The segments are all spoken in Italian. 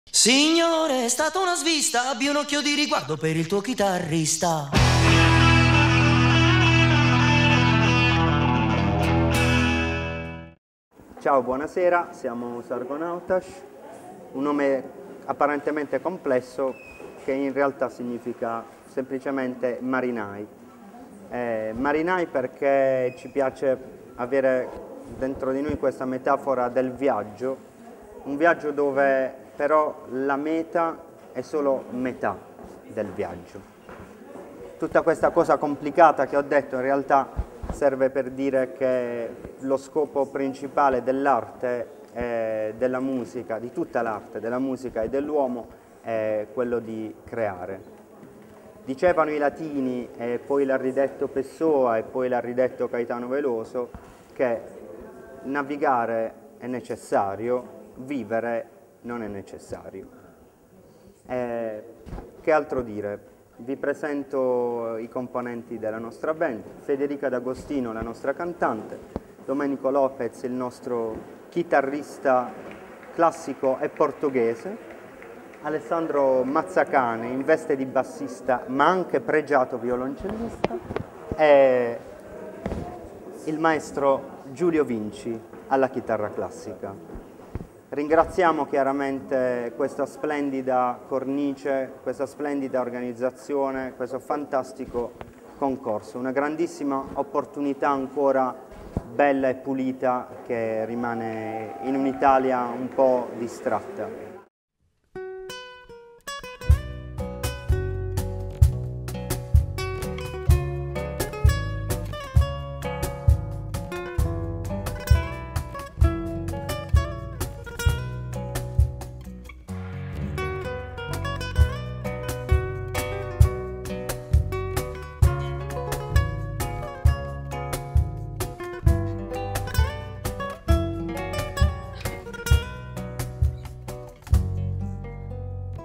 Signore, è stata una svista, abbi un occhio di riguardo per il tuo chitarrista. Ciao, buonasera, siamo Sargonautas, un nome apparentemente complesso che in realtà significa semplicemente marinai. Marinai perché ci piace avere dentro di noi questa metafora del viaggio, un viaggio dove però la meta è solo metà del viaggio. Tutta questa cosa complicata che ho detto in realtà serve per dire che lo scopo principale dell'arte, della musica, di tutta l'arte, della musica e dell'uomo è quello di creare. Dicevano i latini, e poi l'ha ridetto Pessoa e poi l'ha ridetto Caetano Veloso, che navigare è necessario, vivere non è necessario. Che altro dire? Vi presento i componenti della nostra band: Federica D'Agostino, la nostra cantante, Domenico Lopez, il nostro chitarrista classico e portoghese, Alessandro Mazzacane in veste di bassista ma anche pregiato violoncellista, e il maestro Giulio Vinci alla chitarra classica. Ringraziamo chiaramente questa splendida cornice, questa splendida organizzazione, questo fantastico concorso, una grandissima opportunità ancora bella e pulita che rimane in un'Italia un po' distratta.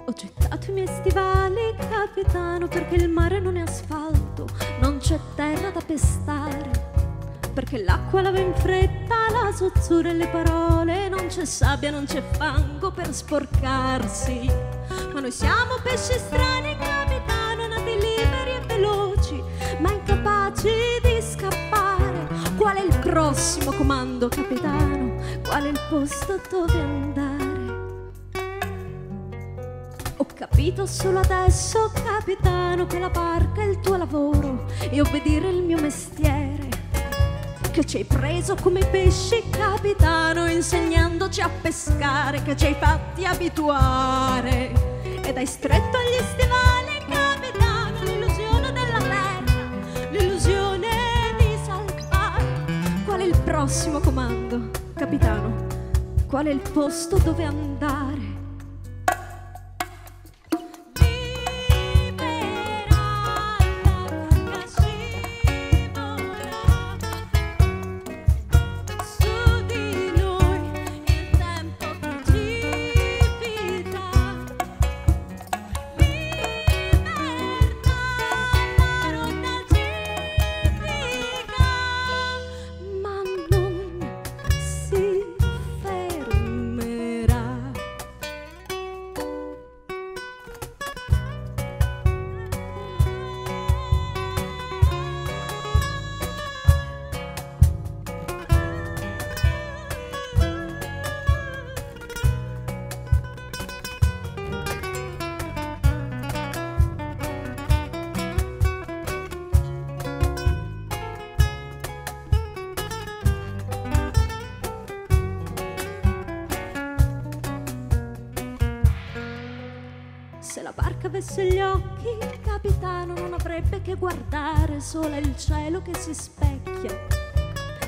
Ho gettato i miei stivali, capitano, perché il mare non è asfalto, non c'è terra da pestare, perché l'acqua lava in fretta la zozzura e le parole, non c'è sabbia, non c'è fango per sporcarsi. Ma noi siamo pesci strani, capitano, nati liberi e veloci, ma incapaci di scappare. Qual è il prossimo comando, capitano? Qual è il posto dove andare? Ho capito solo adesso, capitano, che la barca è il tuo lavoro e obbedire il mio mestiere, che ci hai preso come i pesci, capitano, insegnandoci a pescare, che ci hai fatti abituare ed hai stretto agli stivali, capitano, l'illusione della terra, l'illusione di salvare. Qual è il prossimo comando, capitano? Qual è il posto dove andare? Se la barca avesse gli occhi, capitano, non avrebbe che guardare, solo il cielo che si specchia.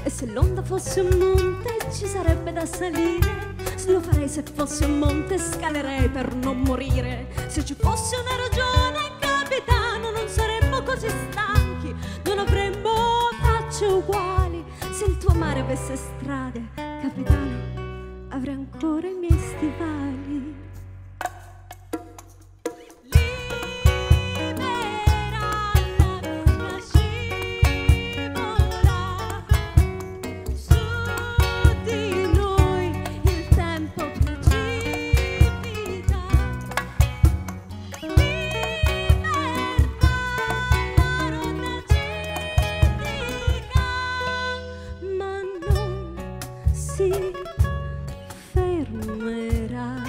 E se l'onda fosse un monte, ci sarebbe da salire. Lo farei se fosse un monte, scalerei per non morire. Se ci fosse una ragione, capitano, non saremmo così stanchi, non avremmo facce uguali. Se il tuo mare avesse strade, capitano, avrei ancora i miei stivali. si fermerà.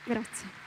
Grazie.